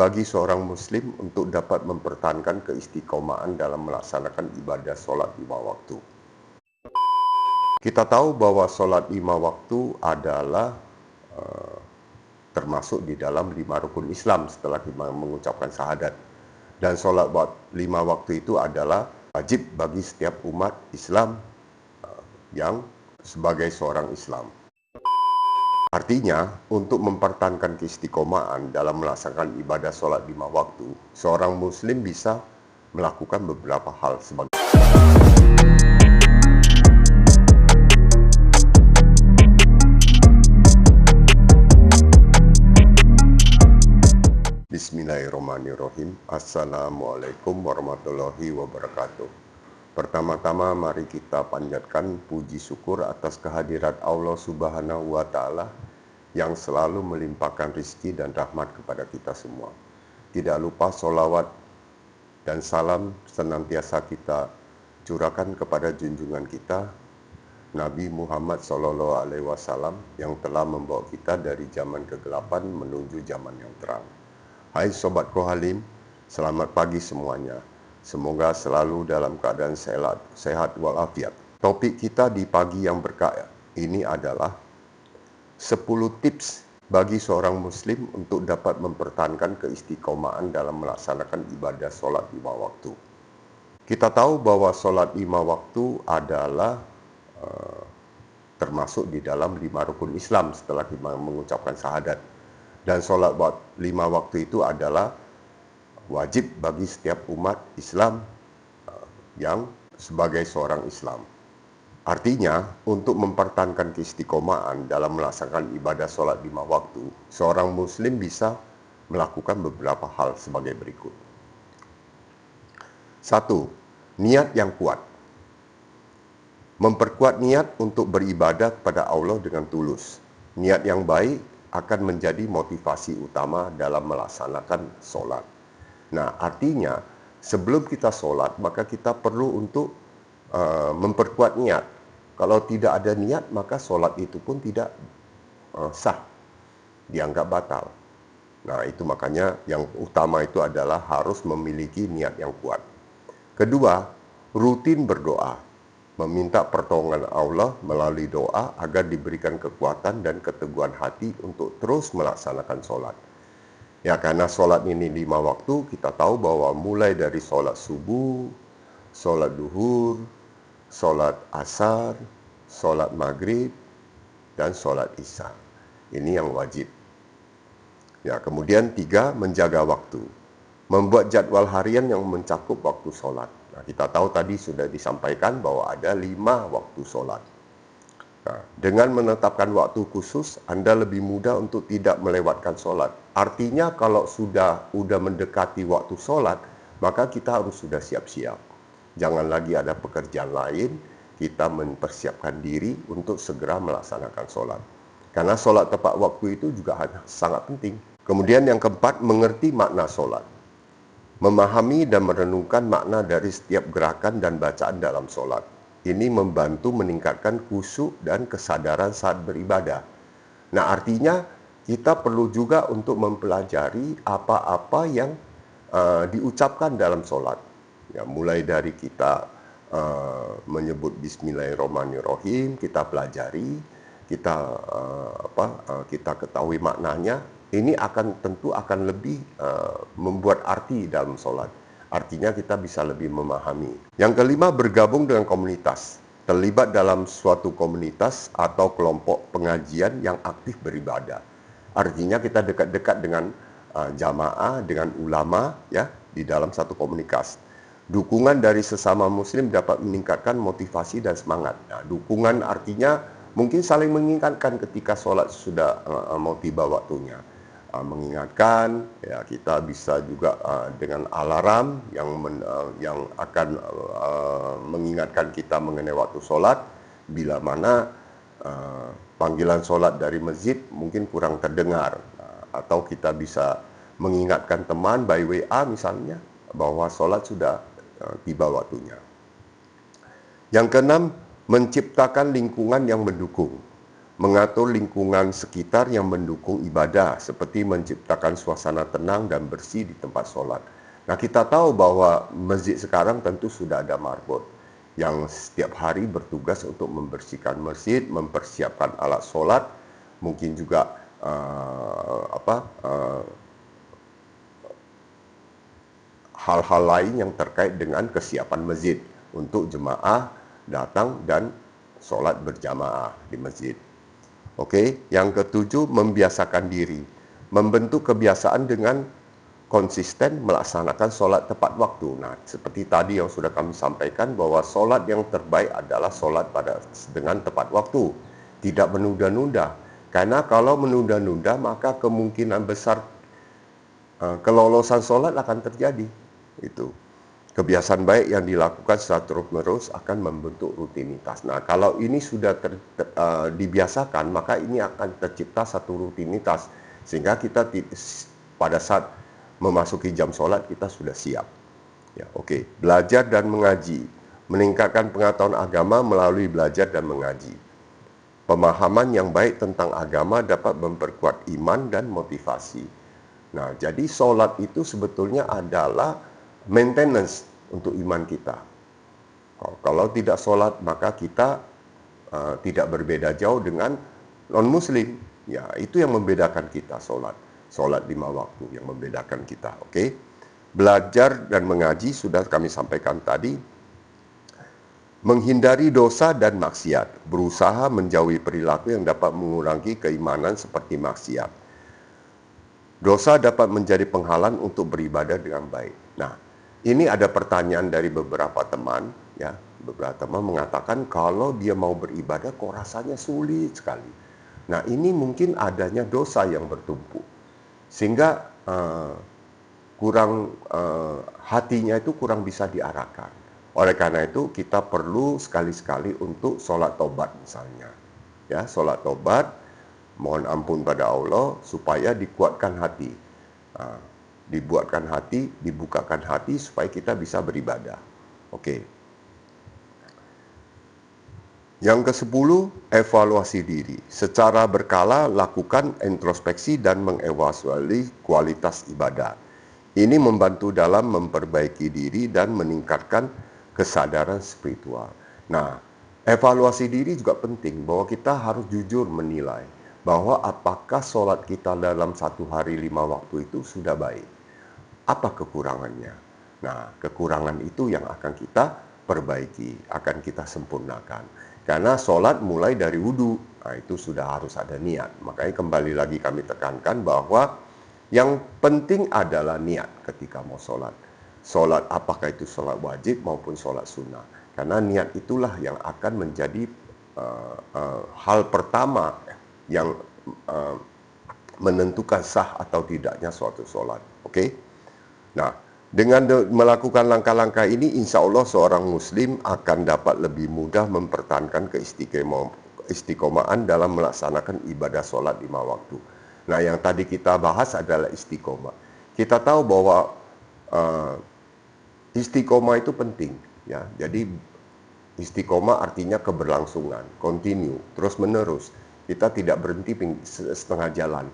bagi seorang muslim untuk dapat mempertahankan keistiqomahan dalam melaksanakan ibadah sholat 5 waktu. Kita tahu bahwa sholat 5 waktu adalah termasuk di dalam 5 rukun Islam setelah kita mengucapkan syahadat. Dan sholat 5 waktu itu adalah wajib bagi setiap umat Islam yang sebagai seorang Islam. Artinya, untuk mempertahankan keistiqomahan dalam melaksanakan ibadah sholat 5 waktu, seorang muslim bisa melakukan beberapa hal sebagai Bismillahirrahmanirrahim. Assalamualaikum warahmatullahi wabarakatuh. Pertama-tama mari kita panjatkan puji syukur atas kehadirat Allah Subhanahu wa Ta'ala yang selalu melimpahkan rizki dan rahmat kepada kita semua. Tidak lupa sholawat dan salam senantiasa kita curahkan kepada junjungan kita Nabi Muhammad SAW yang telah membawa kita dari zaman kegelapan menuju zaman yang terang. Hai Sobat Kohalim, selamat pagi semuanya. Semoga selalu dalam keadaan sehat walafiat. Topik kita di pagi yang berkah ini adalah 10 tips bagi seorang muslim untuk dapat mempertahankan keistiqomahan dalam melaksanakan ibadah sholat 5 waktu. Kita tahu bahwa sholat 5 waktu adalah termasuk di dalam 5 rukun Islam setelah kita mengucapkan syahadat. Dan sholat 5 waktu itu adalah wajib bagi setiap umat Islam yang sebagai seorang Islam. Artinya, untuk mempertahankan keistiqomahan dalam melaksanakan ibadah sholat 5 waktu, seorang muslim bisa melakukan beberapa hal sebagai berikut. 1. Niat yang kuat. Memperkuat niat untuk beribadah kepada Allah dengan tulus. Niat yang baik akan menjadi motivasi utama dalam melaksanakan sholat. Nah, artinya sebelum kita sholat, maka kita perlu untuk memperkuat niat. Kalau tidak ada niat, maka sholat itu pun tidak sah, dianggap batal. Nah, itu makanya yang utama itu adalah harus memiliki niat yang kuat. Kedua, rutin berdoa. Meminta pertolongan Allah melalui doa agar diberikan kekuatan dan keteguhan hati untuk terus melaksanakan sholat. Ya, karena sholat ini 5 waktu, kita tahu bahwa mulai dari sholat subuh, sholat duhur, sholat asar, sholat maghrib, dan sholat isya. Ini yang wajib. Ya, kemudian 3, menjaga waktu. Membuat jadwal harian yang mencakup waktu sholat. Nah, kita tahu tadi sudah disampaikan bahwa ada 5 waktu sholat. Nah, dengan menetapkan waktu khusus, Anda lebih mudah untuk tidak melewatkan sholat. Artinya kalau sudah mendekati waktu sholat, maka kita harus sudah siap-siap. Jangan lagi ada pekerjaan lain, kita mempersiapkan diri untuk segera melaksanakan sholat. Karena sholat tepat waktu itu juga sangat penting. Kemudian yang keempat, mengerti makna sholat. Memahami dan merenungkan makna dari setiap gerakan dan bacaan dalam sholat. Ini membantu meningkatkan khusyuk dan kesadaran saat beribadah. Nah, artinya kita perlu juga untuk mempelajari apa-apa yang diucapkan dalam sholat. Ya, mulai dari kita menyebut Bismillahirrahmanirrahim, kita pelajari, kita ketahui maknanya. Ini tentu akan lebih membuat arti dalam sholat. Artinya kita bisa lebih memahami. Yang kelima, bergabung dengan komunitas. Terlibat dalam suatu komunitas atau kelompok pengajian yang aktif beribadah. Artinya kita dekat-dekat dengan jamaah, dengan ulama ya di dalam satu komunitas. Dukungan dari sesama muslim dapat meningkatkan motivasi dan semangat. Nah, dukungan artinya mungkin saling mengingatkan ketika sholat sudah mau tiba waktunya. Mengingatkan, ya kita bisa juga dengan alarm yang akan mengingatkan kita mengenai waktu sholat. Bila mana panggilan sholat dari masjid mungkin kurang terdengar, atau kita bisa mengingatkan teman by WA misalnya bahwa sholat sudah tiba waktunya. Yang keenam, menciptakan lingkungan yang mendukung. mengatur lingkungan sekitar yang mendukung ibadah, seperti menciptakan suasana tenang dan bersih di tempat sholat. Nah, kita tahu bahwa masjid sekarang tentu sudah ada marbot yang setiap hari bertugas untuk membersihkan masjid, mempersiapkan alat sholat, mungkin juga hal-hal lain yang terkait dengan kesiapan masjid untuk jemaah datang dan sholat berjamaah di masjid. Oke, yang ketujuh, membiasakan diri, membentuk kebiasaan dengan konsisten melaksanakan sholat tepat waktu. Nah, seperti tadi yang sudah kami sampaikan bahwa sholat yang terbaik adalah sholat dengan tepat waktu, tidak menunda-nunda. Karena kalau menunda-nunda maka kemungkinan besar kelolosan sholat akan terjadi. Itu kebiasaan baik yang dilakukan secara terus-menerus akan membentuk rutinitas. Nah, kalau ini sudah dibiasakan, maka ini akan tercipta satu rutinitas sehingga kita pada saat memasuki jam sholat kita sudah siap. Ya, oke. Belajar dan mengaji, meningkatkan pengetahuan agama melalui belajar dan mengaji. Pemahaman yang baik tentang agama dapat memperkuat iman dan motivasi. Nah, jadi sholat itu sebetulnya adalah maintenance untuk iman kita. Kalau tidak sholat, maka kita tidak berbeda jauh dengan non-muslim. Ya, itu yang membedakan kita sholat. Sholat 5 waktu yang membedakan kita. Oke. Belajar dan mengaji sudah kami sampaikan tadi. Menghindari dosa dan maksiat, berusaha menjauhi perilaku yang dapat mengurangi keimanan seperti maksiat. Dosa dapat menjadi penghalang untuk beribadah dengan baik. Nah, ini ada pertanyaan dari beberapa teman, ya. Beberapa teman mengatakan kalau dia mau beribadah kok rasanya sulit sekali. Nah, ini mungkin adanya dosa yang bertumpuk. Sehingga hatinya itu kurang bisa diarahkan. Oleh karena itu kita perlu sekali-sekali untuk sholat tobat misalnya. Ya, sholat tobat, mohon ampun pada Allah supaya dikuatkan hati. Dibuatkan hati, dibukakan hati supaya kita bisa beribadah. Oke. Yang ke-10, evaluasi diri. Secara berkala lakukan introspeksi dan mengevaluasi kualitas ibadah. Ini membantu dalam memperbaiki diri dan meningkatkan kesadaran spiritual. Nah, evaluasi diri juga penting bahwa kita harus jujur menilai bahwa apakah sholat kita dalam satu hari 5 waktu itu sudah baik. Apa kekurangannya? Nah, kekurangan itu yang akan kita perbaiki, akan kita sempurnakan. Karena sholat mulai dari wudhu, nah itu sudah harus ada niat. Makanya kembali lagi kami tekankan bahwa yang penting adalah niat ketika mau sholat. Sholat apakah itu sholat wajib maupun sholat sunnah. Karena niat itulah yang akan menjadi hal pertama yang menentukan sah atau tidaknya suatu sholat. Oke? Nah, dengan melakukan langkah-langkah ini, insya Allah seorang muslim akan dapat lebih mudah mempertahankan keistiqomahan dalam melaksanakan ibadah sholat 5 waktu. Nah, yang tadi kita bahas adalah istiqomah. Kita tahu bahwa istiqomah itu penting, ya. Jadi istiqomah artinya keberlangsungan, continue, terus menerus. Kita tidak berhenti setengah jalan.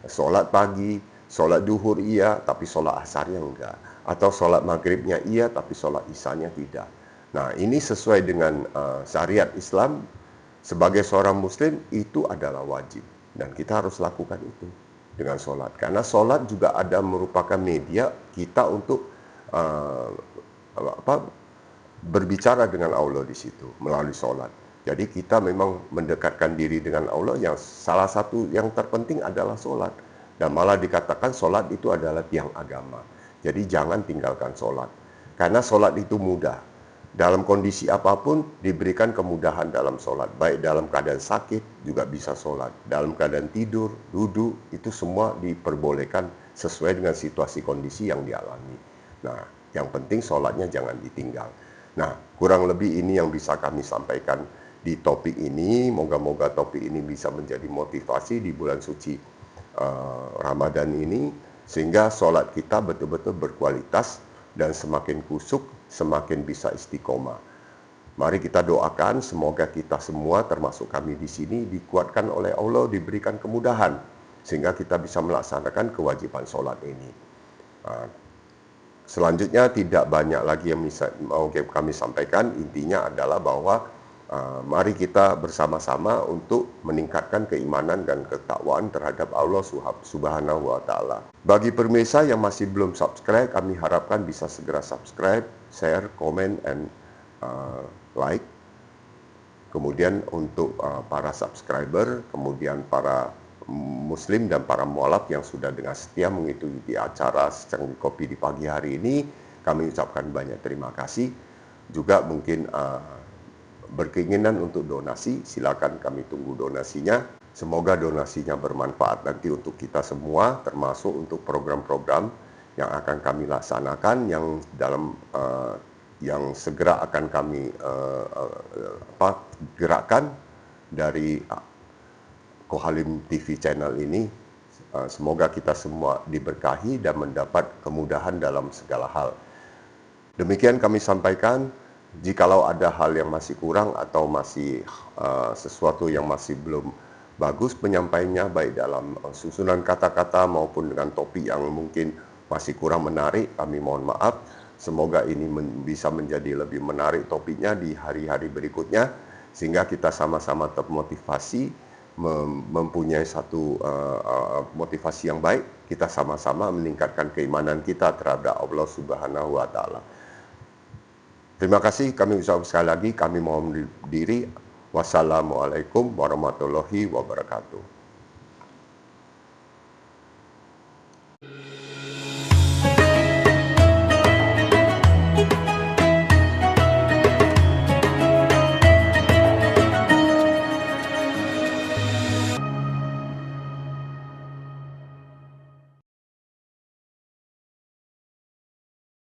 Sholat pagi, sholat duhur iya, tapi sholat asarnya enggak. Atau sholat maghribnya iya, tapi sholat isanya tidak. Nah, ini sesuai dengan syariat Islam. Sebagai seorang muslim itu adalah wajib. Dan kita harus lakukan itu dengan sholat. Karena sholat juga ada merupakan media kita untuk berbicara dengan Allah di situ melalui sholat. Jadi kita memang mendekatkan diri dengan Allah, yang salah satu yang terpenting adalah sholat. Dan malah dikatakan sholat itu adalah tiang agama. Jadi jangan tinggalkan sholat. Karena sholat itu mudah. Dalam kondisi apapun diberikan kemudahan dalam sholat. Baik dalam keadaan sakit juga bisa sholat. Dalam keadaan tidur, duduk, itu semua diperbolehkan sesuai dengan situasi kondisi yang dialami. Nah, yang penting sholatnya jangan ditinggal. Nah, kurang lebih ini yang bisa kami sampaikan di topik ini. Moga-moga topik ini bisa menjadi motivasi di bulan suci Ramadan ini, sehingga sholat kita betul-betul berkualitas dan semakin kusuk, semakin bisa istiqomah. Mari kita doakan semoga kita semua termasuk kami di sini dikuatkan oleh Allah, diberikan kemudahan sehingga kita bisa melaksanakan kewajiban sholat ini. Selanjutnya tidak banyak lagi yang mau kami sampaikan, intinya adalah bahwa mari kita bersama-sama untuk meningkatkan keimanan dan ketakwaan terhadap Allah Subhanahu wa Ta'ala. Bagi pemirsa yang masih belum subscribe, kami harapkan bisa segera subscribe, share, comment, and like. Kemudian untuk para subscriber, kemudian para Muslim dan para mualaf yang sudah dengan setia mengikuti acara Secangkir Kopi di pagi hari ini, kami ucapkan banyak terima kasih. Juga mungkin berkeinginan untuk donasi, silakan kami tunggu donasinya. Semoga donasinya bermanfaat nanti untuk kita semua, termasuk untuk program-program yang akan kami laksanakan yang segera akan kami gerakkan dari Kohalim TV channel ini. Semoga kita semua diberkahi dan mendapat kemudahan dalam segala hal. Demikian kami sampaikan. Jikalau ada hal yang masih kurang atau masih sesuatu yang masih belum bagus penyampaiannya, baik dalam susunan kata-kata maupun dengan topik yang mungkin masih kurang menarik, kami mohon maaf. Semoga ini bisa menjadi lebih menarik topiknya di hari-hari berikutnya, sehingga kita sama-sama termotivasi, mempunyai satu motivasi yang baik. Kita sama-sama meningkatkan keimanan kita terhadap Allah Subhanahu wa Ta'ala. Terima kasih, kami ucapkan sekali lagi, kami mohon diri. Wassalamualaikum warahmatullahi wabarakatuh.